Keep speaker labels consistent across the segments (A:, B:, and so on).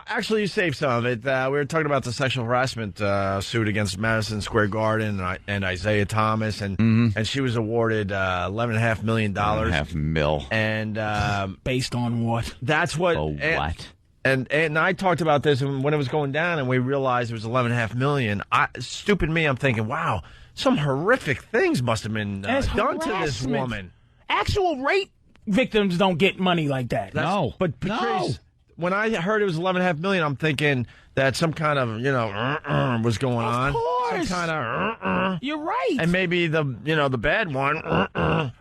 A: actually, you saved some of it. We were talking about the sexual harassment suit against Madison Square Garden and Isaiah Thomas, and she was awarded $11.5 million.
B: $11.5 million.
A: And
C: based on what?
A: That's what.
B: What?
A: And I talked about this when it was going down, and we realized it was $11.5 million. Stupid me, I'm thinking, wow, some horrific things must have been done to this woman.
C: Actual rape victims don't get money like that.
A: But Patrice, when I heard it was $11.5 million, I'm thinking that some kind of was going on.
C: Of course,
A: some kind of
C: You're right.
A: And maybe the bad one.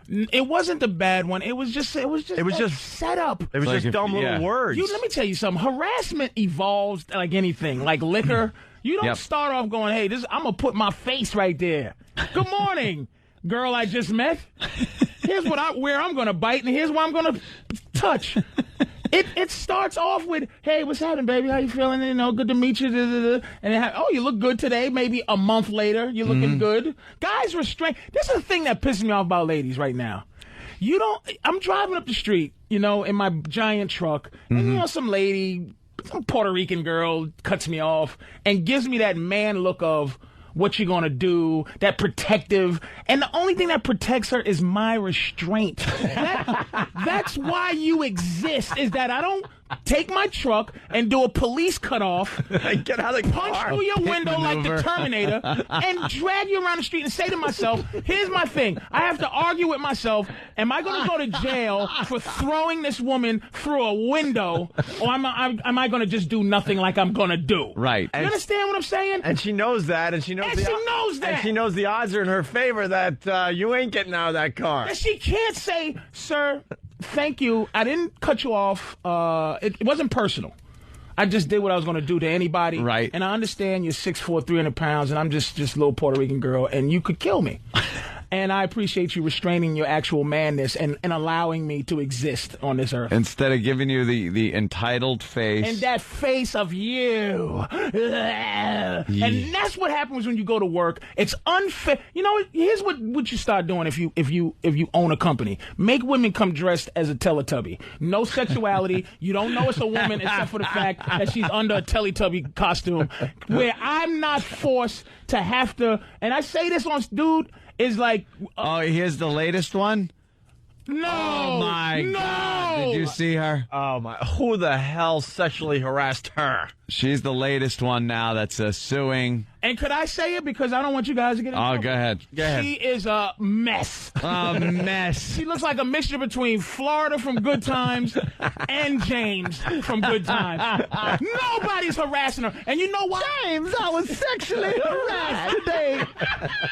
C: It wasn't the bad one. It was just set up.
A: It was just dumb little words.
C: Let me tell you something. Harassment evolves like anything, like liquor. You don't start off going, "Hey, I'm gonna put my face right there. Good morning, girl I just met. Here's where I'm gonna bite, and here's where I'm gonna touch." It starts off with, "Hey, what's happening, baby? How you feeling? Good to meet you." And you look good today. Maybe a month later, you're looking good. Guys restrain. This is the thing that pisses me off about ladies right now. I'm driving up the street, in my giant truck, and some lady, some Puerto Rican girl, cuts me off and gives me that man look of, what you gonna do, that protective, and the only thing that protects her is my restraint. That's why you exist, is that I don't take my truck and do a police cutoff,
A: get out of the car,
C: punch through your window like the Terminator, and drag you around the street and say to myself, here's my thing, I have to argue with myself, am I gonna go to jail for throwing this woman through a window, or am I gonna just do nothing like I'm gonna do?
B: Right.
C: You understand what I'm saying?
A: And she knows that, and she knows the odds are in her favor that you ain't getting out of that car.
C: And she can't say, "Sir, thank you. I didn't cut you off. It wasn't personal. I just did what I was going to do to anybody.
B: Right.
C: And I understand you're 6'4", 300 pounds, and I'm just a little Puerto Rican girl, and you could kill me. And I appreciate you restraining your actual manness and allowing me to exist on this earth.
B: Instead of giving you the entitled face.
C: And that face of you. And that's what happens when you go to work. It's unfair. Here's what you start doing if you own a company. Make women come dressed as a Teletubby. No sexuality. You don't know it's a woman except for the fact that she's under a Teletubby costume. Where I'm not forced to have to, and I say this on, dude, is like...
B: here's the latest one?
C: No!
B: Oh, my God. Did you see her?
A: Oh, my... Who the hell sexually harassed her?
B: She's the latest one now that's suing.
C: And could I say it? Because I don't want you guys to get in trouble.
B: Go ahead.
C: She is a mess.
B: A mess.
C: She looks like a mixture between Florida from Good Times and James from Good Times. Nobody's harassing her. And you know why?
B: James, I was sexually harassed today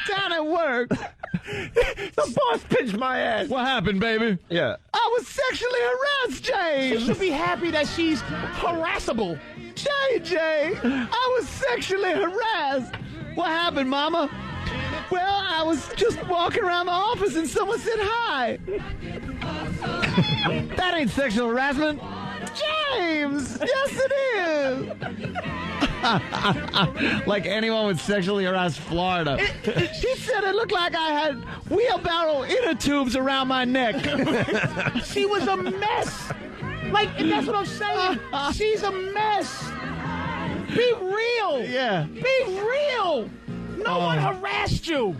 B: down at work.
A: The boss pinched my ass.
B: What happened, baby?
A: Yeah.
B: I was sexually harassed, James.
C: She should be happy that she's harassable.
B: JJ, I was sexually harassed. What happened, Mama? Well, I was just walking around the office and someone said hi. That ain't sexual harassment. James, yes it is. Like anyone would sexually harass Florida. She said it looked like I had wheelbarrow inner tubes around my neck.
C: She was a mess. And that's what I'm saying. She's a mess. Be real.
B: Yeah.
C: Be real. No one harassed you.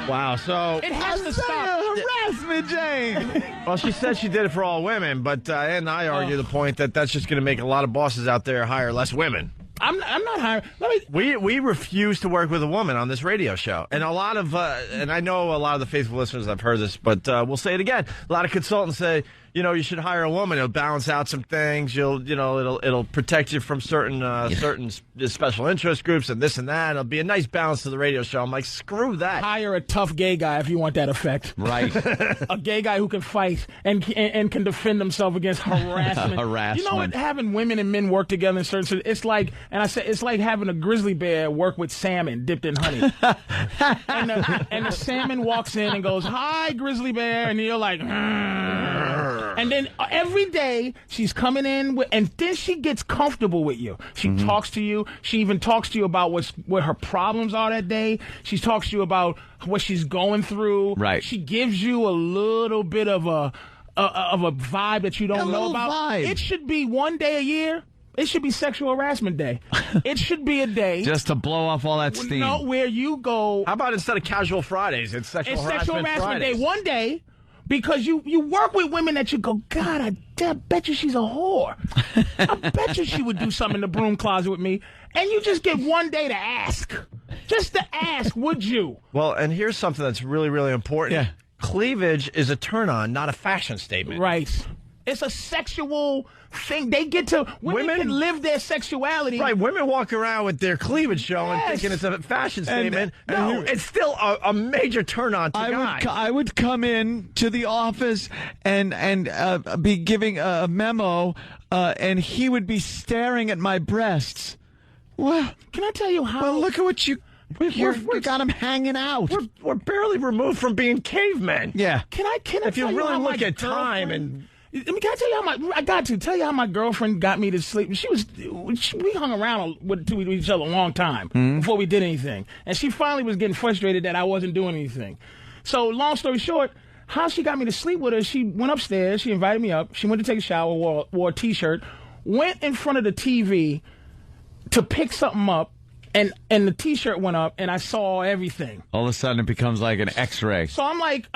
A: Wow, so...
C: It has to stop.
B: Harassment, James.
A: Well, she said she did it for all women, but Ed and I argue the point that that's just going to make a lot of bosses out there hire less women.
C: I'm not hiring.
A: We refuse to work with a woman on this radio show, and a lot of and I know a lot of the faithful listeners have heard this, but we'll say it again. A lot of consultants say, you should hire a woman. It'll balance out some things. It'll protect you from certain special interest groups and this and that. It'll be a nice balance to the radio show. I'm like, screw that.
C: Hire a tough gay guy if you want that effect.
B: Right.
C: A gay guy who can fight and can defend himself against harassment.
B: Harassment.
C: You know what? Having women and men work together in certain, it's like, and I say it's like having a grizzly bear work with salmon dipped in honey. and the salmon walks in and goes, "Hi, grizzly bear," and you're like, and then every day she's coming in and then she gets comfortable with you. She talks to you. She even talks to you about what her problems are that day. She talks to you about what she's going through.
B: Right.
C: She gives you a little bit of a vibe that you don't know about.
B: Vibe.
C: It should be one day a year. It should be sexual harassment day. It should be a day
D: just to blow off all that steam.
C: No, where you go.
A: How about instead of casual Fridays, it's sexual harassment
C: day one day, because you work with women that you go, God, I bet you she's a whore. I bet you she would do something in the broom closet with me. And you just get one day to ask. Just to ask, would you?
A: Well, and here's something that's really, really important.
D: Yeah.
A: Cleavage is a turn-on, not a fashion statement.
C: Right. It's a sexual thing. They get to... Women can live their sexuality.
A: Right. Women walk around with their cleavage showing, thinking it's a fashion statement. No, it's still a major turn-on to guys.
B: I would come in to the office and be giving a memo, and he would be staring at my breasts. Well,
C: can I tell you how...
B: Well, look at what you got him hanging out.
A: We're barely removed from being cavemen.
B: Yeah.
C: Can I
A: if you really look at time and...
C: Can I tell you how my girlfriend got me to sleep? We hung around with each other a long time before we did anything. And she finally was getting frustrated that I wasn't doing anything. So long story short, how she got me to sleep with her, she went upstairs, she invited me up, she went to take a shower, wore a T-shirt, went in front of the TV to pick something up, and the T-shirt went up, and I saw everything.
D: All of a sudden, it becomes like an X-ray.
C: So I'm like,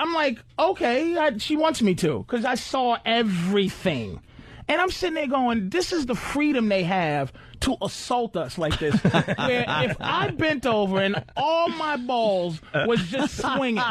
C: okay, she wants me to, because I saw everything. And I'm sitting there going, this is the freedom they have to assault us like this. Where if I bent over and all my balls was just swinging,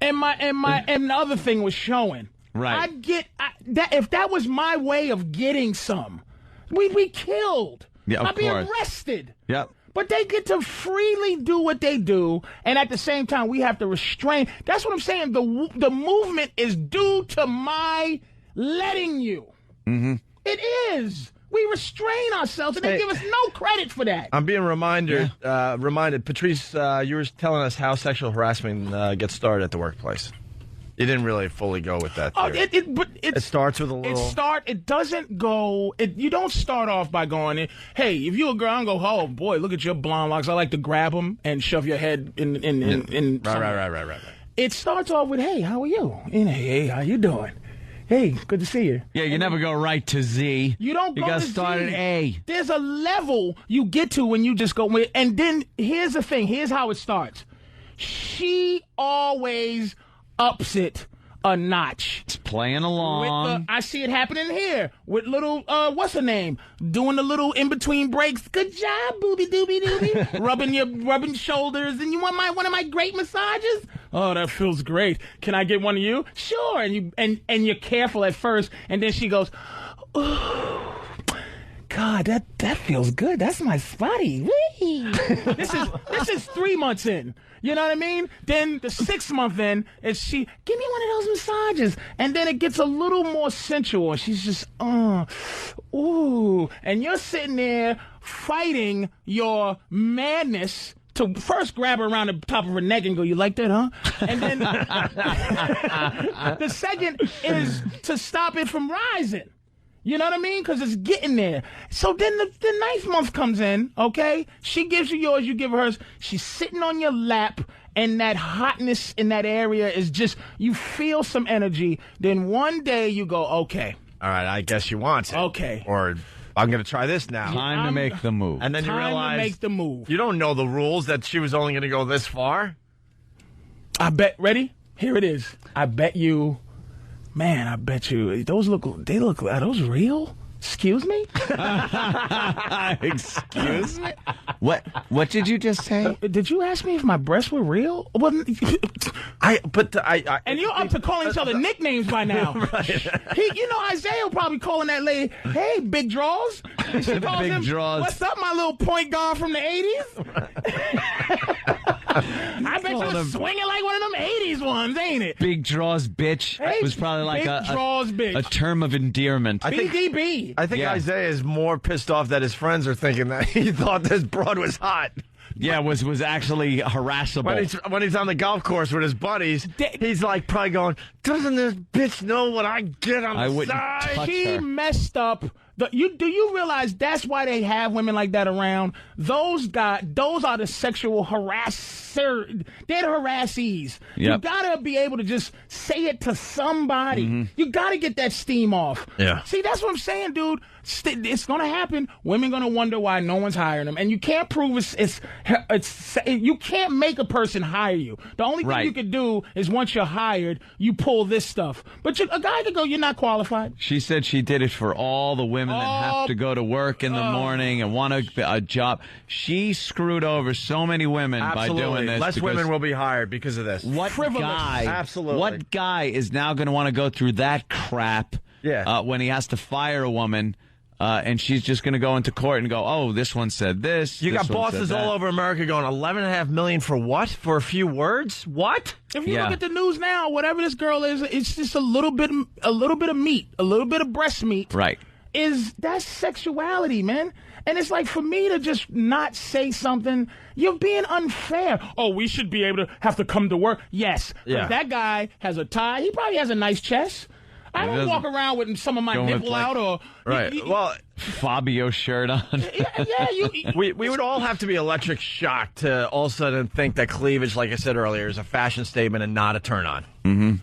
C: and the other thing was showing,
D: right?
C: If that was my way of getting some, we'd be killed.
D: Yeah,
C: I'd be arrested.
D: Yep.
C: But they get to freely do what they do, and at the same time, we have to restrain. That's what I'm saying. The movement is due to my letting you.
D: Mm-hmm.
C: It is. We restrain ourselves, and they give us no credit for that.
A: I'm being reminded. Patrice, you were telling us how sexual harassment gets started at the workplace. You didn't really fully go with that theory. It starts with a little...
C: It doesn't go... You don't start off by going, hey, if you're a girl, I go, oh, boy, look at your blonde locks. I like to grab them and shove your head in
A: Right.
C: It starts off with, hey, how are you? And, hey, how you doing? Hey, good to see you.
D: Yeah, you never go right to Z.
C: You don't go to Z.
D: You got to start at A.
C: There's a level you get to when you just go... And then, here's the thing. Here's how it starts. She always... ups it a notch.
D: It's playing along.
C: I see it happening here with little, what's her name? Doing the little in-between breaks. Good job, booby dooby dooby. rubbing shoulders. And you want one of my great massages? Oh, that feels great. Can I get one of you? Sure. And you're careful at first. And then she goes, ooh. God, that feels good. That's my spotty. This is 3 months in. You know what I mean? Then the 6th month in is she, give me one of those massages. And then it gets a little more sensual. She's just, ooh. And you're sitting there fighting your madness to first grab her around the top of her neck and go, you like that, huh? And then the second is to stop it from rising. You know what I mean? Because it's getting there. So then the 9th month comes in, okay? She gives you yours, you give her hers. She's sitting on your lap, and that hotness in that area is just, you feel some energy. Then one day you go, okay.
A: All right, I guess you want it.
C: Okay.
A: Or I'm going to try this now.
D: Time to make the move.
A: And then you realize
C: to make the move.
A: You don't know the rules that she was only going to go this far.
C: Ready? Here it is. I bet you, are those real? Excuse me?
D: Excuse me? What did you just say?
C: Did you ask me if my breasts were real? And you're up to calling each other nicknames by now.
A: Right.
C: Isaiah probably calling that lady, hey, big draws. And she calls
D: Big
C: him,
D: draws.
C: what's up, my little point guard from the 80s? I bet you was swinging like one of them 80s ones, ain't it?
D: Big draws, bitch.
C: Hey,
D: was probably like
C: bitch.
D: a term of endearment.
C: BDB.
A: I think Isaiah is more pissed off that his friends are thinking that he thought this broad was hot.
D: Yeah, was actually harassable.
A: When he's on the golf course with his buddies, he's like probably going, doesn't this bitch know what I get on the side?
C: She messed up Do you realize that's why they have women like that around? Those are the sexual harasser. They're the harassees.
D: Yep.
C: You gotta be able to just say it to somebody.
D: Mm-hmm.
C: You gotta get that steam off.
A: Yeah.
C: See, that's what I'm saying, dude. It's gonna happen. Women gonna wonder why no one's hiring them, and you can't prove it's you can't make a person hire you. The only thing you can do is once you're hired, you pull this stuff. But a guy could go, you're not qualified.
D: She said she did it for all the women that have to go to work in the morning and want a job. She screwed over so many women by doing this.
A: Less women will be hired because of this.
D: What guy?
A: Absolutely.
D: What guy is now going to want to go through that crap?
A: Yeah.
D: When he has to fire a woman, and she's just going to go into court and go, "Oh, this one said this."
A: You got bosses all over America going $11.5 million for what? For a few words? What?
C: If you look at the news now, whatever this girl is, it's just a little bit of meat, a little bit of breast meat.
D: Right.
C: That's sexuality, man. And it's like, for me to just not say something, you're being unfair. Oh, we should be able to have to come to work. Yes.
A: Yeah.
C: That guy has a tie. He probably has a nice chest. I don't walk around with some of my nipple out or...
A: Right. Well,
D: Fabio shirt on.
A: we would all have to be electric shocked to all of a sudden think that cleavage, like I said earlier, is a fashion statement and not a turn-on.
D: Mm-hmm.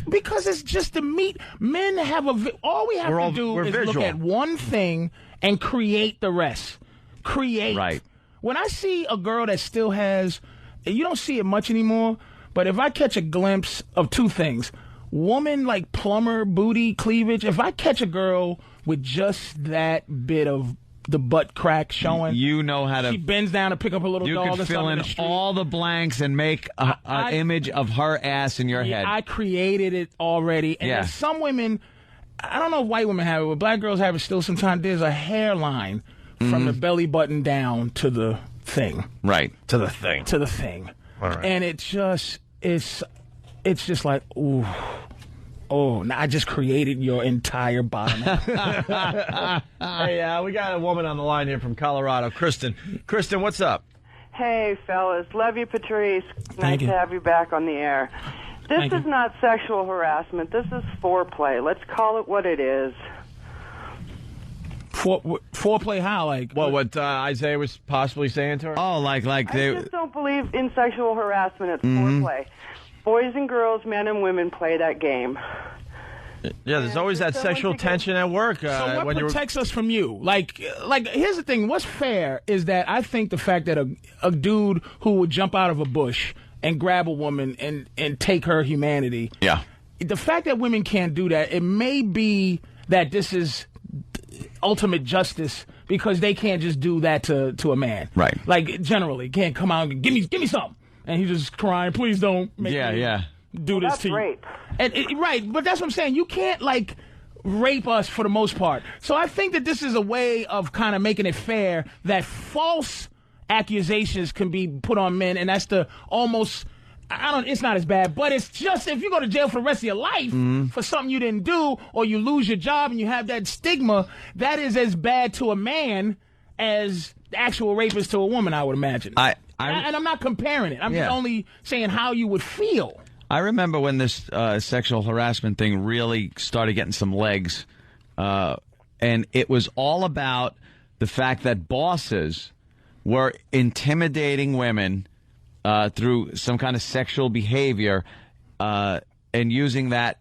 C: Because it's just the meat. Men have all we have to do is look at one thing and create the rest. Create.
D: Right.
C: When I see a girl that still has, you don't see it much anymore, but if I catch a glimpse of two things, woman like plumber, booty, cleavage, if I catch a girl with just that bit of the butt crack showing,
D: you know how to.
C: She bends down to pick up a little dog.
D: You can fill in all the blanks and make an image of her ass in your head.
C: I created it already. And there's some women, I don't know if white women have it, but black girls have it still sometimes. There's a hairline from the belly button down to the thing.
D: Right.
A: To the thing.
C: To the thing.
A: All right.
C: And it's just like, ooh. Oh, now I just created your entire bottom.
A: Hey, we got a woman on the line here from Colorado, Kristen. Kristen, what's up?
E: Hey, fellas. Love you, Patrice.
C: Thank you.
E: Nice to have you back on the air. This is not sexual harassment. This is foreplay. Let's call it what it is.
C: Foreplay how? Like
A: what Isaiah was possibly saying to her?
D: Oh, like
E: I just don't believe in sexual harassment. It's foreplay. Boys and girls, men and women play that game.
A: Yeah, there's always that sexual tension at work.
C: So what protects us from you? Like, here's the thing. What's fair is that I think the fact that a dude who would jump out of a bush and grab a woman and take her humanity.
D: Yeah.
C: The fact that women can't do that, it may be that this is ultimate justice because they can't just do that to a man.
D: Right.
C: Like, generally, can't come out and give me something. And he's just crying, please don't make me do this to you.
E: Rape.
C: Right, but that's what I'm saying. You can't, like, rape us for the most part. So I think that this is a way of kind of making it fair that false accusations can be put on men, and that's the almost... it's not as bad, but it's just if you go to jail for the rest of your life for something you didn't do, or you lose your job and you have that stigma, that is as bad to a man as the actual rape is to a woman, I would imagine. And I'm not comparing it. I'm just only saying how you would feel.
D: I remember when this sexual harassment thing really started getting some legs, and it was all about the fact that bosses were intimidating women through some kind of sexual behavior and using that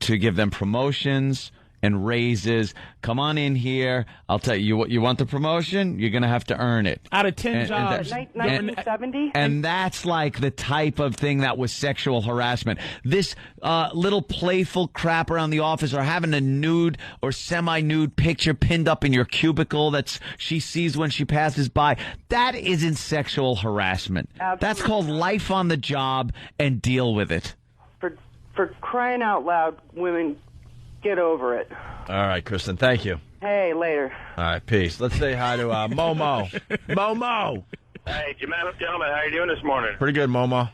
D: to give them promotions and raises. Come on in here. I'll tell you what. You want the promotion? You're going to have to earn it.
C: Out of 10 jobs.
E: 1970?
D: And that's like the type of thing that was sexual harassment. This little playful crap around the office, or having a nude or semi-nude picture pinned up in your cubicle that she sees when she passes by, that isn't sexual harassment.
E: Absolutely.
D: That's called life on the job, and deal with it.
E: For crying out loud, women... Get over it.
A: All right, Kristen, thank you.
E: Hey, later.
A: All right, peace. Let's say hi to Momo. Momo.
F: Hey, gentlemen, how you doing this morning?
A: Pretty good, Momo.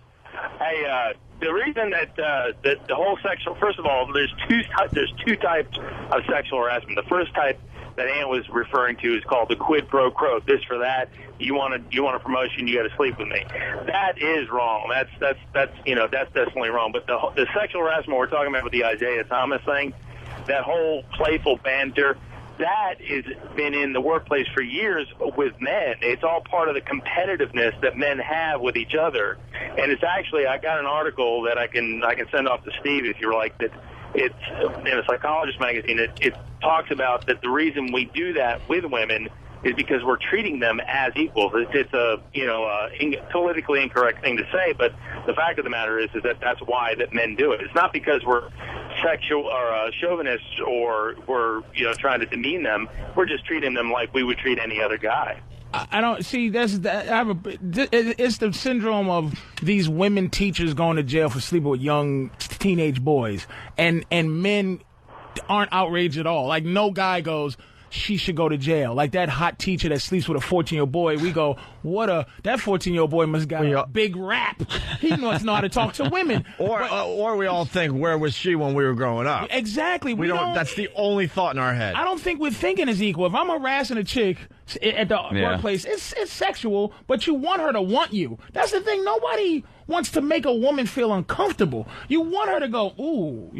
F: Hey, the reason that the whole sexual, first of all, there's two types of sexual harassment. The first type that Ann was referring to is called the quid pro quo. This for that. You want a promotion, you got to sleep with me. That is wrong. That's definitely wrong. But the sexual harassment we're talking about with the Isaiah Thomas thing, that whole playful banter, that has been in the workplace for years with men. It's all part of the competitiveness that men have with each other. And it's actually, I got an article that I can send off to Steve if you're like that. It's in a psychologist magazine. It talks about that the reason we do that with women is because we're treating them as equals. It's a politically incorrect thing to say, but the fact of the matter is that that's why that men do it. It's not because we're sexual or chauvinists or we're trying to demean them. We're just treating them like we would treat any other guy.
C: I don't see it's the syndrome of these women teachers going to jail for sleeping with young teenage boys, and men aren't outraged at all. Like, no guy goes, she should go to jail. Like that hot teacher that sleeps with a 14-year-old boy, we go, that 14-year-old boy must got a big rap. He must know how to talk to women.
A: Or we all think, where was she when we were growing up?
C: Exactly.
A: We don't. That's the only thought in our head.
C: I don't think we're thinking as equal. If I'm harassing a chick at the workplace, it's sexual, but you want her to want you. That's the thing. Nobody wants to make a woman feel uncomfortable. You want her to go, ooh,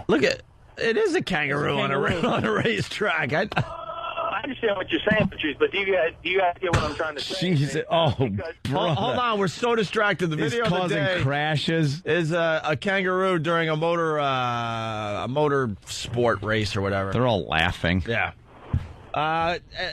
A: Look at it is a kangaroo, on a racetrack.
F: I understand what you're saying, Patrice, but do you guys get what I'm trying to say?
D: Jesus.
A: Hold on, we're so distracted. The video
D: it's
A: of the day
D: causing crashes.
A: Is a kangaroo during a motor sport race or whatever.
D: They're all laughing.
A: Yeah.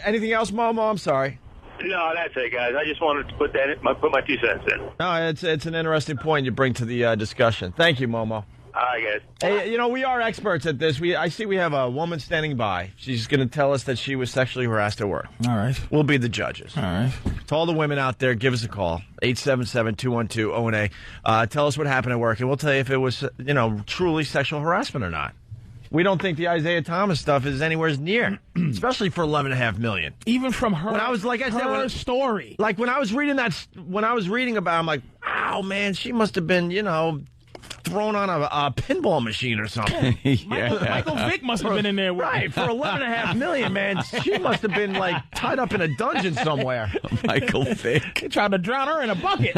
A: Anything else, Momo? I'm sorry.
F: No, that's it, guys. I just wanted to put my 2 cents in.
A: No, it's an interesting point you bring to the discussion. Thank you, Momo.
F: All right, guys.
A: Hey, we are experts at this. I see we have a woman standing by. She's going to tell us that she was sexually harassed at work.
C: All right.
A: We'll be the judges.
C: All right.
A: To all the women out there, give us a call, 877-212-ONA. Tell us what happened at work, and we'll tell you if it was, truly sexual harassment or not. We don't think the Isaiah Thomas stuff is anywhere near, especially for $11.5 million.
C: Even from her,
A: when I was
C: her story.
A: Like when I was reading about, I'm like, wow, man, she must have been, thrown on a pinball machine or something.
C: Michael Vick must have been in there.
A: Right, for $11.5 million, man. She must have been, tied up in a dungeon somewhere.
D: Michael Vick.
C: They tried to drown her in a bucket.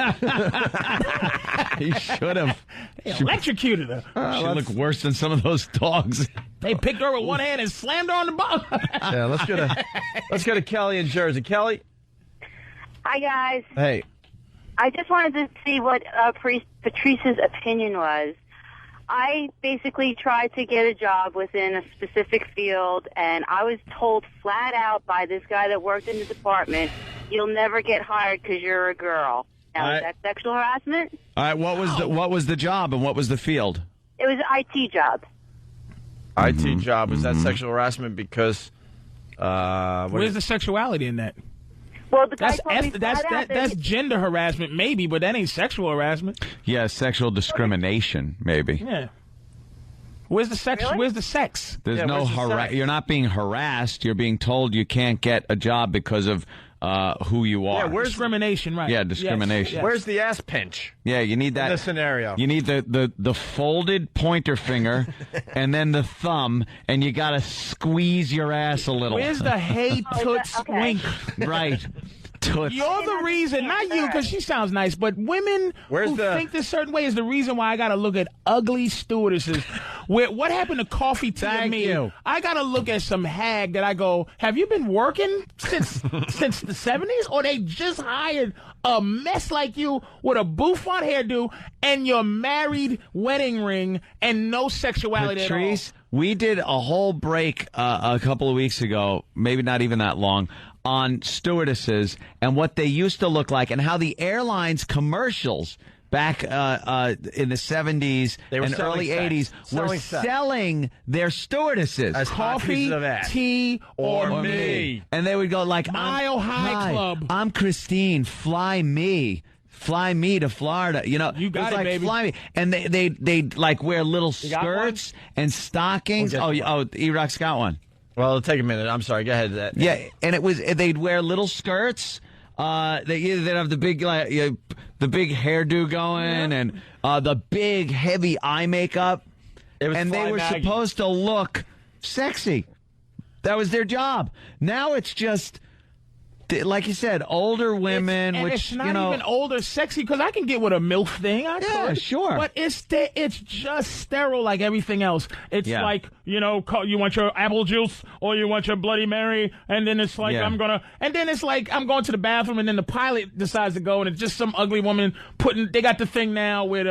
D: He should have.
C: They electrocuted her.
D: She looked worse than some of those dogs.
C: They picked her with one hand and slammed her on the butt.
A: Yeah, let's go to Kelly in Jersey. Kelly?
G: Hi, guys.
A: Hey.
G: I just wanted to see what Patrice's opinion was. I basically tried to get a job within a specific field, and I was told flat out by this guy that worked in the department, you'll never get hired because you're a girl. Now, is that sexual harassment?
D: All right, what was the job and what was the field?
G: It was an IT job.
A: IT job. Was that sexual harassment because...
C: Where's the sexuality in that?
G: Well, the guy told me
C: that's gender harassment, maybe, but that ain't sexual harassment.
D: Yeah, sexual discrimination, maybe.
C: Yeah. Where's the sex?
G: Really?
C: Where's the sex?
D: There's no you're not being harassed. You're being told you can't get a job because of who you are.
A: Yeah, where's
C: discrimination, right?
D: Yeah, discrimination.
C: Yes.
A: Where's the ass pinch?
D: Yeah, you need that
A: in this scenario.
D: You need the folded pointer finger and then the thumb, and you got to squeeze your ass a little.
C: Where's the hey toots wink?
D: Right. Toots.
C: You're the reason, not you, because she sounds nice, but women who think this certain way is the reason why I got to look at ugly stewardesses. What happened to coffee tea and me?
D: You.
C: I got to look at some hag that I go, have you been working since the 70s? Or they just hired a mess like you with a bouffant hairdo and your married wedding ring and no sexuality
D: Patrice,
C: at all?
D: We did a whole break a couple of weeks ago, maybe not even that long, on stewardesses and what they used to look like and how the airlines commercials back in the 70s and early 80s were selling their stewardesses
A: as
C: coffee, tea, or me.
D: And they would go like,
C: Mile High Club.
D: I'm Christine. Fly me to Florida. You
C: got it,
D: like,
C: baby.
D: Fly me. And they'd like wear little skirts and stockings. E-Rock's got one.
A: Well, it'll take a minute. I'm sorry. Go ahead.
D: Yeah, and they'd wear little skirts. They'd have the big the big hairdo going and the big heavy eye makeup. And they were supposed to look sexy. That was their job. Now it's just Like you said, older women,
C: and
D: which
C: it's not
D: you know,
C: even older, sexy. Because I can get with a MILF thing. I could,
D: sure.
C: But it's just sterile like everything else. It's
D: Yeah.
C: like, you want your apple juice or you want your Bloody Mary, and then it's like and then it's like I'm going to the bathroom, and then the pilot decides to go, and it's just some ugly woman they got the thing now where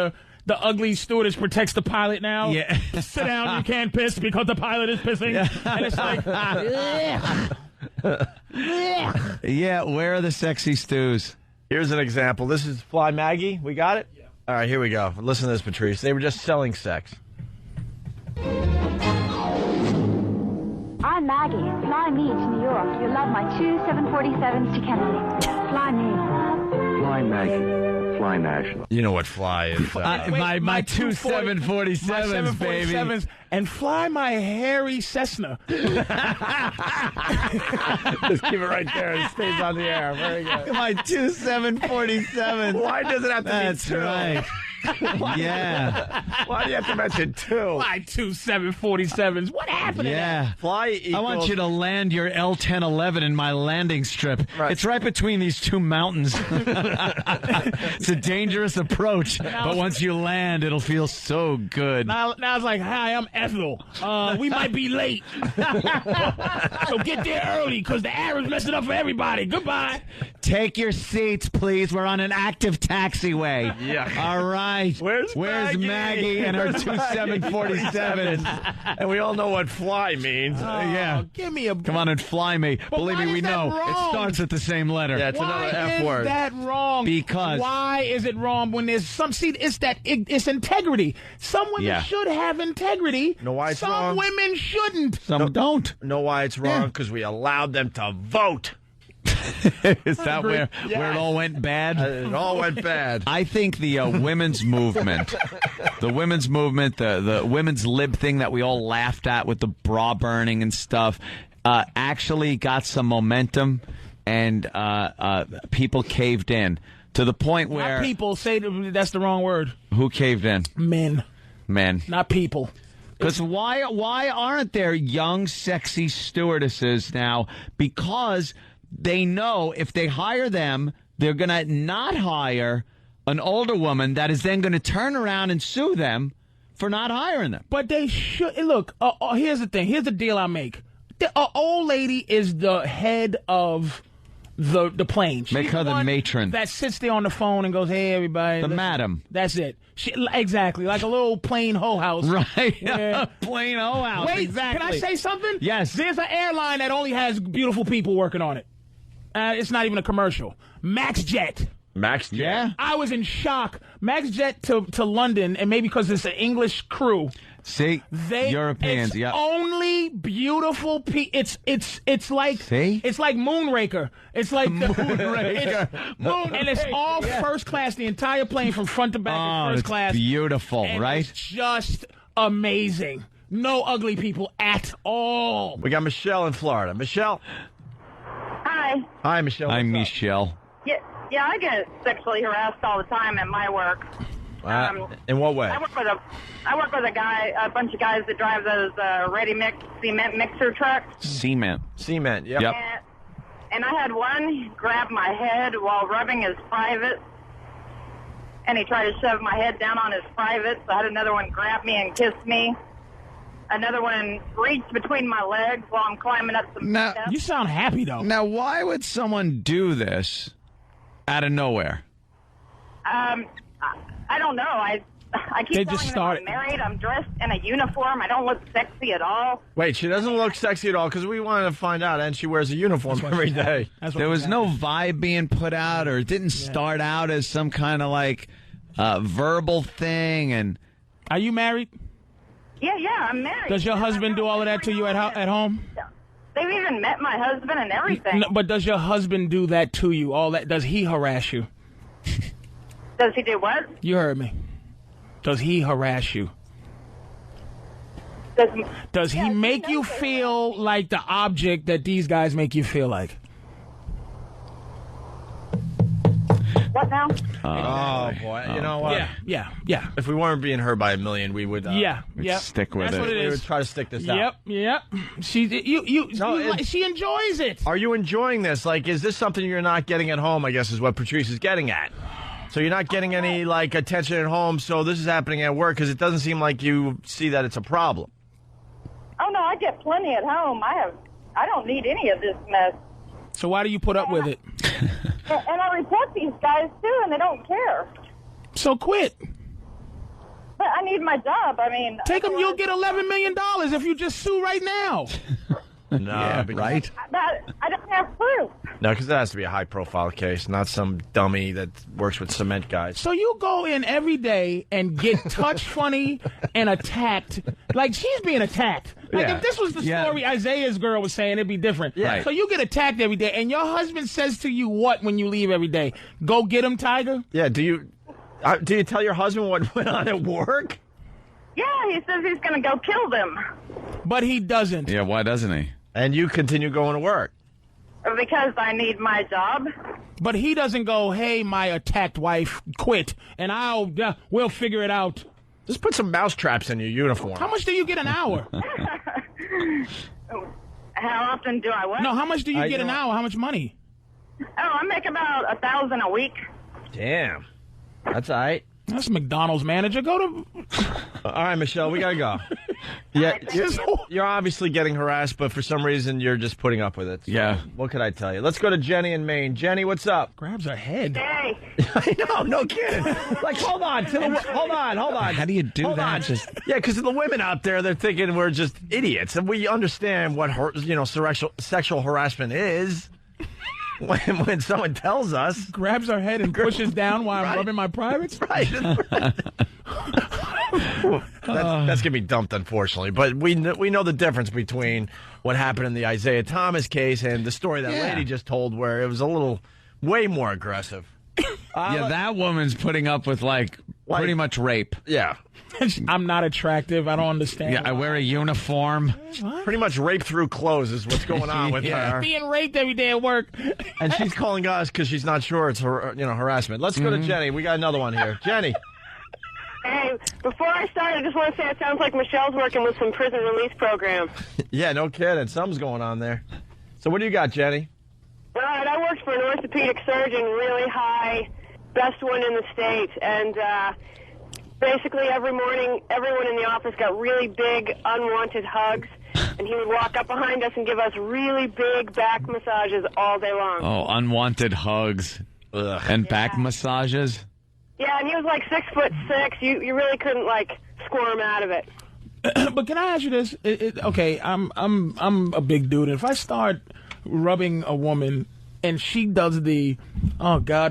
C: the ugly stewardess protects the pilot now.
D: Yeah.
C: Sit down, you can't piss because the pilot is pissing. Yeah. And it's like,
D: yeah, where are the sexy stews?
A: Here's an example. This is Fly Maggie. We got it? Yeah. All right, here we go. Listen to this, Patrice. They were just selling sex.
H: I'm Maggie. Fly me to New York. You'll love my 2 747s to Kennedy. Fly me.
I: Fly Maggie. Fly national.
A: You know what fly is.
D: My two 747s, baby.
C: And fly my hairy Cessna.
A: Just keep it right there. It stays on the air. Very good.
D: My two 747s.
A: Why does it have to
D: That's
A: be two?
D: right. Yeah.
A: Why do you have to mention two?
C: Fly 2 747s. What happened to
D: Yeah.
C: that?
A: Fly equals...
D: I want you to land your L-1011 in my landing strip.
A: Right.
D: It's right between these two mountains. It's a dangerous approach, but once you land, it'll feel so good.
C: Now it's like, hi, I'm Ethel. We might be late. So get there early because the air is messing up for everybody. Goodbye.
D: Take your seats, please. We're on an active taxiway.
A: Yeah.
D: All right.
A: Where's
D: Maggie and her two 747s?
A: And we all know what fly means.
D: Yeah.
C: Give me a...
D: Come on and fly me. Believe
C: why
D: me, we
C: is that
D: know.
C: wrong?
D: It starts with the same letter.
A: Yeah, it's
C: Why
A: another F
C: is
A: word.
C: that wrong?
D: Because-
C: Why is it wrong when there's some... See, it's integrity. Some women should have integrity.
A: Know why it's
C: Some
A: wrong?
C: women shouldn't.
D: Some don't.
A: Know why it's wrong? Because we allowed them to vote.
D: Is that where it all went bad?
A: It all went bad.
D: I think the women's movement, the women's lib thing that we all laughed at with the bra burning and stuff, actually got some momentum, and people caved in to the point where
C: Not people say that's the wrong word.
D: Who caved in?
C: Men, not people.
D: Because why aren't there young, sexy stewardesses now? Because they know if they hire them, they're going to not hire an older woman that is then going to turn around and sue them for not hiring them.
C: But they should. Look, here's the thing. Here's the deal I make. The old lady is the head of the plane.
D: Make her the matron.
C: That sits there on the phone and goes, hey, everybody.
D: The madam.
C: That's it. Exactly. Like a little plain hoe house.
D: Right.
C: Yeah.
D: Plain hoe house.
C: Wait,
D: exactly.
C: Can I say something?
D: Yes.
C: There's an airline that only has beautiful people working on it. It's not even a commercial. MaxJet.
A: MaxJet?
D: Yeah.
C: I was in shock. MaxJet to London, and maybe because it's an English crew.
D: See, Europeans,
C: it's only beautiful people. It's like it's like Moonraker. It's like
D: Moonraker.
C: And it's all first class. The entire plane from front to back is first class.
D: Beautiful,
C: and
D: right?
C: It's just amazing. No ugly people at all.
A: We got Michelle in Florida. Michelle.
E: Hi.
A: Hi, Michelle.
D: I'm Michelle.
E: Yeah, I get sexually harassed all the time at my work.
A: In what way?
E: I work with a bunch of guys that drive those ready-mix cement mixer trucks.
D: Cement,
A: yep.
E: And I had one grab my head while rubbing his private, and he tried to shove my head down on his private. So I had another one grab me and kiss me. Another one reached between my legs while I'm climbing up some steps.
C: You sound happy, though.
D: Now, why would someone do this out of nowhere?
E: I don't know. I keep telling them I'm married. I'm dressed in a uniform. I don't look sexy at all.
A: Wait, she doesn't look sexy at all because we wanted to find out, and she wears a uniform every day.
D: There was no vibe being put out, or it didn't start out as some kind of like verbal thing. And
C: are you married?
E: Yeah, I'm married.
C: Does your husband do all of that to you at home?
E: They've even met my husband and everything.
C: No, but does your husband do that to you? All that? Does he harass you?
E: Does he do what?
C: You heard me. Does he harass you? Does he make you feel like the object that these guys make you feel like?
E: What now?
A: Oh, boy. You know what?
C: Yeah.
A: If we weren't being heard by a million, we would
D: stick with
C: That's
D: it.
C: what it
A: we
C: is.
A: would try to stick this out.
C: Yep. She enjoys it.
A: Are you enjoying this? Like, is this something you're not getting at home, I guess is what Patrice is getting at. So you're not getting any, like, attention at home, so this is happening at work because it doesn't seem like you see that it's a problem.
E: Oh, no, I get plenty at home. I don't need any of this mess.
C: So why do you put up with it?
E: And I report these guys, too, and they don't care.
C: So quit.
E: But I need my job. I mean...
C: Take them, you'll get $11 million if you just sue right now.
A: No,
D: right?
E: I don't have proof.
A: No, because that has to be a high-profile case, not some dummy that works with cement guys.
C: So you go in every day and get touched funny and attacked. Like, she's being attacked. Like, if this was the story Isaiah's girl was saying, it'd be different.
A: Yeah.
C: So you get attacked every day, and your husband says to you what when you leave every day? Go get him, Tiger?
A: Yeah, do you tell your husband what went on at work?
E: Yeah, he says he's going to go kill them.
C: But he doesn't.
D: Yeah, why doesn't he?
A: And you continue going to work.
E: Because I need my job.
C: But he doesn't go, hey, my attacked wife, quit, and we'll figure it out.
A: Just put some mouse traps in your uniform.
C: How much do you get an hour?
E: How often do I work?
C: No, how much do you get an hour? How much money?
E: Oh, I make about $1,000 a week.
A: Damn. That's all right.
C: That's McDonald's manager. Go to...
A: All right, Michelle, we got to go. Yeah, you're obviously getting harassed, but for some reason you're just putting up with it. So
D: Yeah.
A: What could I tell you? Let's go to Jenny in Maine. Jenny, what's up?
C: Grabs her head.
E: Hey.
A: I know, no kidding. Like, hold on. Hold on.
D: How do you do that?
A: Yeah, because the women out there, they're thinking we're just idiots, and we understand what sexual harassment is. When someone tells us,
C: grabs our head and pushes down while I'm rubbing my privates.
A: Right. That's gonna be dumped, unfortunately. But we know the difference between what happened in the Isaiah Thomas case and the story that lady just told, where it was way more aggressive.
D: That woman's putting up with like pretty much rape.
A: Yeah.
C: I'm not attractive. I don't understand.
D: Yeah, I wear a uniform.
C: What?
A: Pretty much rape through clothes is what's going on with her.
C: Being raped every day at work.
A: And she's calling us because she's not sure it's harassment. Let's go to Jenny. We got another one here. Jenny.
J: Hey, before I start, I just want to say it sounds like Michelle's working with some prison release program.
A: Yeah, no kidding. Something's going on there. So what do you got, Jenny?
J: All right, I worked for an orthopedic surgeon, really high, best one in the state, and basically every morning, everyone in the office got really big, unwanted hugs, and he would walk up behind us and give us really big back massages all day long.
D: Oh, unwanted hugs.
A: Ugh.
D: And back massages?
J: Yeah, and he was like 6'6". You really couldn't like squirm out of it.
C: But can I ask you this? Okay, I'm a big dude. If I start rubbing a woman and she does the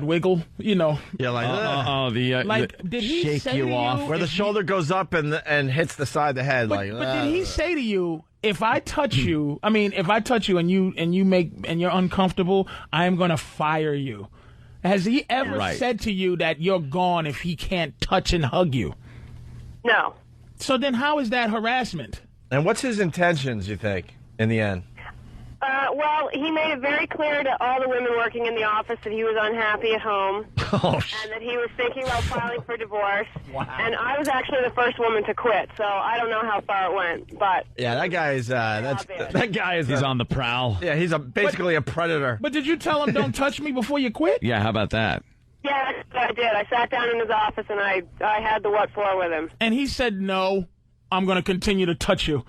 C: wiggle,
A: Yeah, like
C: did he
D: shake
C: say
D: you
C: to
D: off
C: you,
A: where the shoulder goes up and hits the side of the head,
C: but did he say to you, if I touch you, and you're uncomfortable, I am going to fire you? Has he ever said to you that you're gone if he can't touch and hug you?
J: No.
C: So then how is that harassment?
A: And what's his intentions, you think, in the end?
J: Well, he made it very clear to all the women working in the office that he was unhappy at home and that he was thinking about filing for divorce.
C: Wow.
J: And I was actually the first woman to quit, so I don't know how far it went. But
A: yeah, that guy is
D: He's on the prowl.
A: Yeah, he's basically a predator.
C: But did you tell him don't touch me before you quit?
D: Yeah, how about that?
J: yeah, that's what I did. I sat down in his office and I had the what for with him.
C: And he said, no, I'm going to continue to touch you.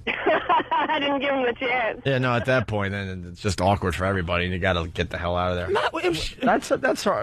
J: I didn't give him the chance.
A: Yeah, no, at that point, then it's just awkward for everybody, and you got to get the hell out of there.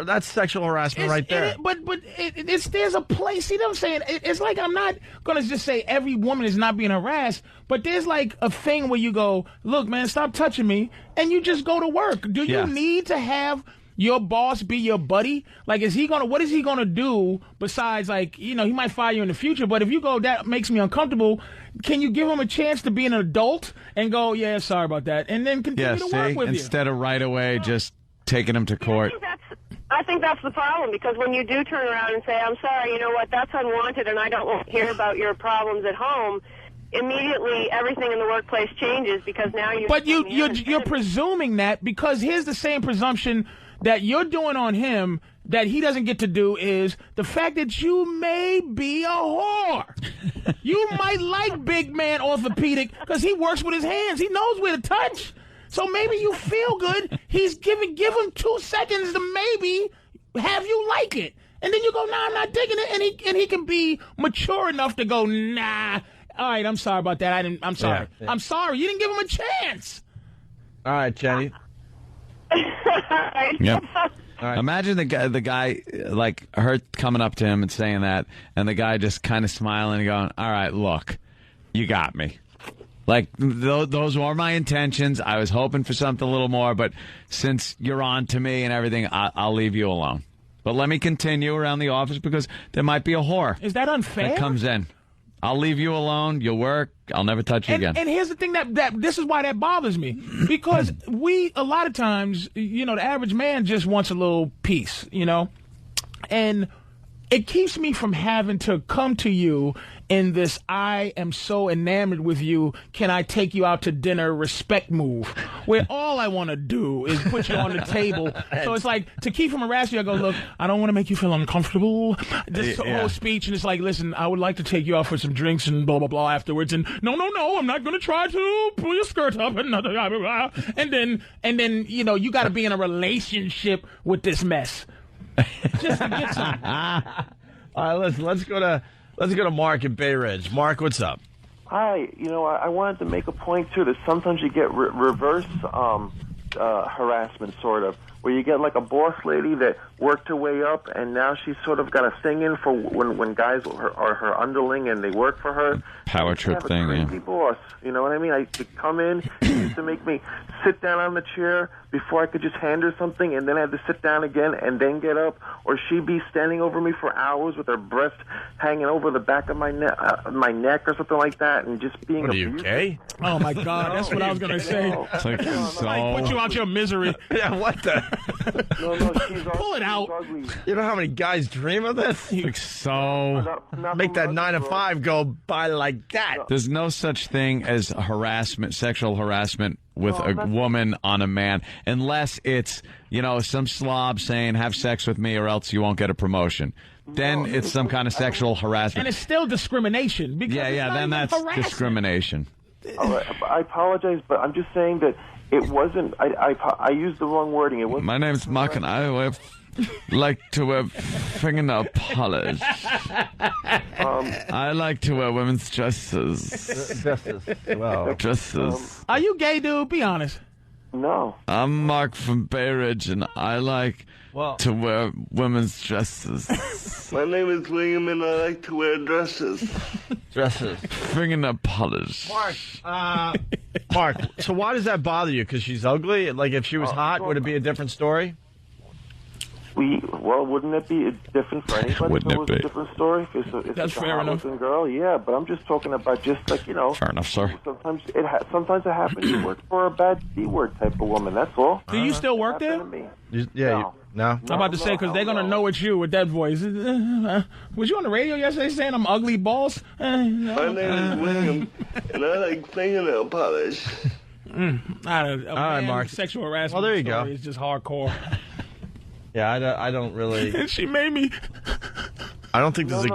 A: That's sexual harassment right there.
C: There's a place. See what I'm saying? It's like I'm not going to just say every woman is not being harassed, but there's like a thing where you go, look, man, stop touching me, and you just go to work. Do you need to have your boss be your buddy? Like, what is he gonna do besides, like, he might fire you in the future, but if you go, that makes me uncomfortable, can you give him a chance to be an adult and go, yeah, sorry about that, and then continue to work with you?
D: Instead of right away just taking him to court.
J: I think that's the problem, because when you do turn around and say, I'm sorry, you know what, that's unwanted and I don't want to hear about your problems at home, immediately everything in the workplace changes because now you're.
C: But you're presuming that because here's the same presumption that you're doing on him that he doesn't get to do is the fact that you may be a whore. You might like big man orthopedic because he works with his hands. He knows where to touch. So maybe you feel good. Give him 2 seconds to maybe have you like it. And then you go, nah, I'm not digging it. And he can be mature enough to go, nah. All right, I'm sorry about that. I'm sorry. Yeah. I'm sorry. You didn't give him a chance.
A: All right, Jenny.
D: Yep. Right. Imagine the guy, like her coming up to him and saying that, and the guy just kind of smiling and going, all right, look, you got me. Like, those were my intentions. I was hoping for something a little more, but since you're on to me and everything, I'll leave you alone. But let me continue around the office because there might be a whore.
C: Is that unfair?
D: That comes in. I'll leave you alone. You'll work. I'll never touch you again.
C: And here's the thing that this is why that bothers me. Because a lot of times, the average man just wants a little peace, And it keeps me from having to come to you in this I am so enamored with you, can I take you out to dinner respect move, where all I want to do is put you on the table. So it's like, to keep from harassing you, I go, look, I don't want to make you feel uncomfortable. This whole speech, and it's like, listen, I would like to take you out for some drinks and blah, blah, blah afterwards. And no, I'm not going to try to pull your skirt up. And then you got to be in a relationship with this mess. Just to get some.
A: All right, let's go to Mark in Bay Ridge. Mark, what's up?
K: Hi. I wanted to make a point, too, that sometimes you get reverse harassment, sort of, where you get like a boss lady that worked her way up, and now she's sort of got a thing in for when guys are her underling and they work for her.
D: Power trip thing,
K: crazy boss. You know what I mean? I could come in, he used to make me sit down on the chair before I could just hand her something, and then I had to sit down again and then get up, or she'd be standing over me for hours with her breast hanging over the back of my neck or something like that, and just being
A: What, are you gay?
C: Oh my God, that's what I was gonna say.
D: It's like,
C: put you out your misery.
A: Yeah, what the?
K: No, she's
C: Pull it out.
K: Ugly.
A: You know how many guys dream of this?
D: like so.
A: Make that 9 to 5 go by like that.
D: There's no such thing as harassment, sexual harassment with a woman on a man, unless it's, some slob saying, have sex with me or else you won't get a promotion. Then it's some kind of sexual harassment.
C: And it's still discrimination. Because
D: then that's discrimination.
K: I apologize, but I'm just saying that it wasn't. I used the wrong wording. It wasn't.
D: My name's Mark, and I like to wear fingernail polish. I like to wear women's dresses.
A: Dresses. Well,
D: dresses.
C: Are you gay, dude? Be honest.
K: No.
D: I'm Mark from Bay Ridge, and I like to wear women's dresses.
L: My name is William, and I like to wear dresses.
A: Dresses.
D: Fingernail polish.
A: Mark, so why does that bother you? Because she's ugly? Like, if she was hot, would it be a different story?
K: Wouldn't it be different for anybody?
D: Wouldn't
K: if it was
D: it be?
K: a different story? If
C: That's
K: it's a
C: fair enough.
K: girl, yeah, but I'm just talking about just like,
D: Fair enough, sir.
K: Sometimes it happens. You work for a bad C-word type of woman, that's all.
C: Do you still work there?
A: No.
C: I'm about to say, because they're going to know it's you with that voice. Was you on the radio yesterday saying I'm ugly, boss?
L: My name is William, and I like fingernail polish.
C: All right,
A: Mark.
C: Sexual harassment.
A: Well, there you go.
C: It's just hardcore.
A: Yeah, I don't really.
C: She made me.
A: I don't think there's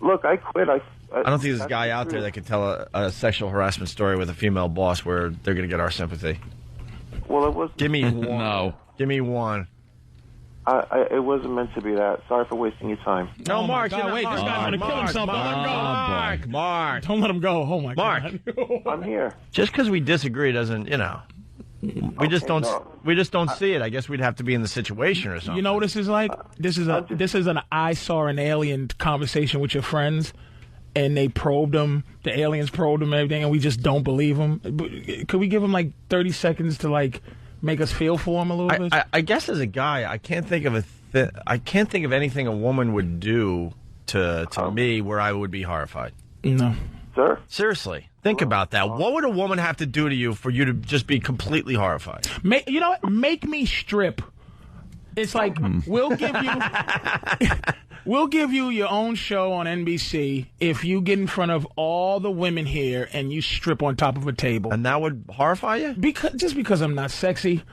K: Look, I quit. I
A: don't think there's a guy out there that can tell a sexual harassment story with a female boss where they're going to get our sympathy.
K: Well, it was.
A: Give me one.
D: No.
A: Give me one.
K: It wasn't meant to be that. Sorry for wasting your time.
A: No, Mark.
C: God, wait, this guy's going to kill himself. Don't let him go.
A: Mark.
C: Don't let him go. Oh, my God.
K: I'm here.
A: Just because we disagree doesn't, we just don't see it. I guess we'd have to be in the situation or something.
C: You know what this is like? This is an I saw an alien conversation with your friends, and they probed them. The aliens probed them and everything, and we just don't believe them. Could we give them like 30 seconds to like make us feel for them a little bit?
A: I guess as a guy, I can't think of anything a woman would do to me where I would be horrified.
C: No.
K: Sir?
A: Seriously, think about that. What would a woman have to do to you for you to just be completely horrified?
C: You know what? Make me strip. It's like, we'll give you... We'll give you your own show on NBC if you get in front of all the women here and you strip on top of a table.
A: And that would horrify you?
C: Just because I'm not sexy,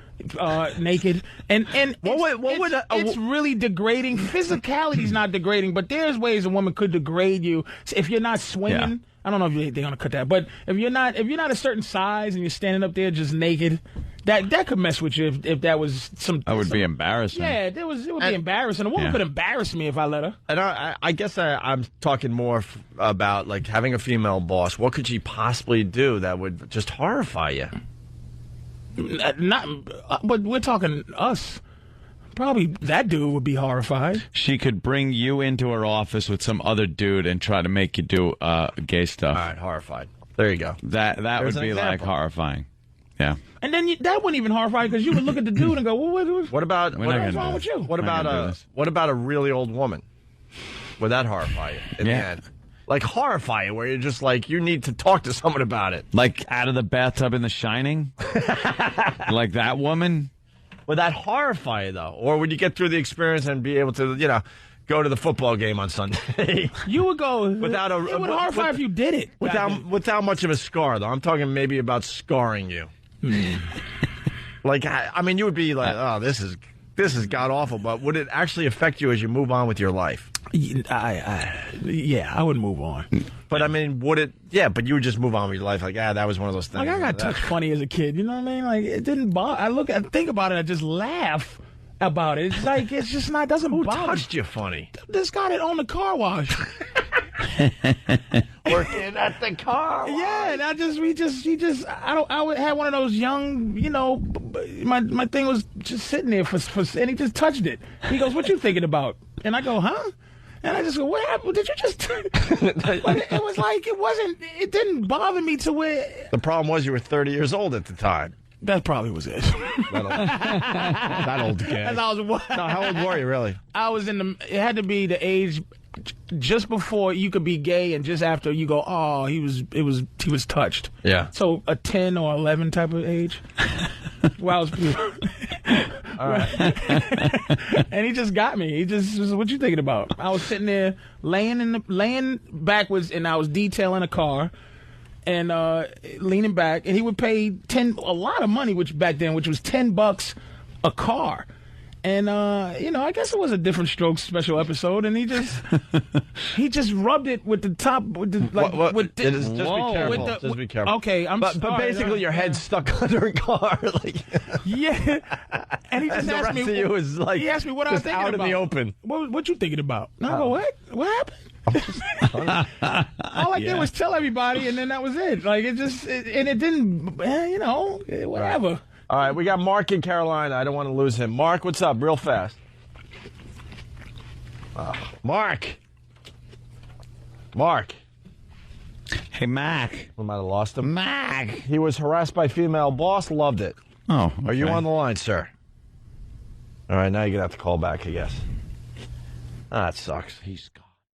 C: naked, and it's really degrading. Physicality's not degrading, but there's ways a woman could degrade you if you're not swinging. Yeah. I don't know if they're gonna cut that, but if you're not a certain size and you're standing up there just naked. That could mess with you if that was some.
D: That would be embarrassing.
C: Yeah, it would be embarrassing. A woman could embarrass me if I let her.
A: And I guess I'm talking more about like having a female boss. What could she possibly do that would just horrify you?
C: But we're talking us. Probably that dude would be horrified.
D: She could bring you into her office with some other dude and try to make you do gay stuff.
A: All right, horrified. There you go.
D: That would be like horrifying. Yeah.
C: And then that wouldn't even horrify because you would look at the dude and go, "Well,
A: what about
C: what's wrong with you?
A: What about a really old woman? Would that horrify you in the end? Like horrify you, where you're just like you need to talk to someone about it,
D: like out of the bathtub in The Shining, like that woman.
A: Would that horrify you though, or would you get through the experience and be able to, go to the football game on Sunday?
C: You would go
A: without a.
C: It would horrify if you did it
A: without much of a scar though. I'm talking maybe about scarring you. Like, I mean, you would be like, oh, this is god awful, but would it actually affect you as you move on with your life?
C: Yeah, I would move on.
A: But I mean, would it? Yeah, but you would just move on with your life. Like, that was one of those things.
C: Like, I got touched funny as a kid. You know what I mean? Like, it didn't bother. I think about it, I just laugh about it. It's like it's just not. Doesn't
A: Who
C: bother.
A: touched you funny?
C: This guy that owned the car wash.
A: Working at the car wash.
C: Yeah, and I had one of those young, my thing was just sitting there and he just touched it. He goes, "What you thinking about?" And I go, "Huh?" And I just go, "What happened? Did you just?" It was like it didn't bother me to where.
A: The problem was you were 30 years old at the time.
C: That probably was it.
A: That old kid. No, how old were you really?
C: I was it had to be the age just before you could be gay and just after you go, oh, he was touched.
A: Yeah.
C: So a 10 or 11 type of age. Well,
A: all right.
C: And he just got me. He just was, what you thinking about? I was sitting there laying backwards and I was detailing a car. And leaning back, and he would pay a lot of money, which was $10 a car. And I guess it was a Different Strokes special episode, and he just rubbed it with the top with the
A: just be careful.
C: Okay,
A: but basically your head's stuck under a car.
C: Yeah. And he just asked me. He asked me what I was thinking
A: out
C: about.
A: In the open.
C: What you thinking about? And I go, what? What happened? All I did was tell everybody, and then that was it. Like it didn't, whatever.
A: All right, we got Mark in Carolina. I don't want to lose him. Mark, what's up? Real fast. Mark.
D: Hey, Mac.
A: We might have lost him.
D: Mac.
A: He was harassed by female boss. Loved it.
D: Oh, okay.
A: Are you on the line, sir? All right, now you're gonna have to call back, I guess. That sucks.
D: He's gone.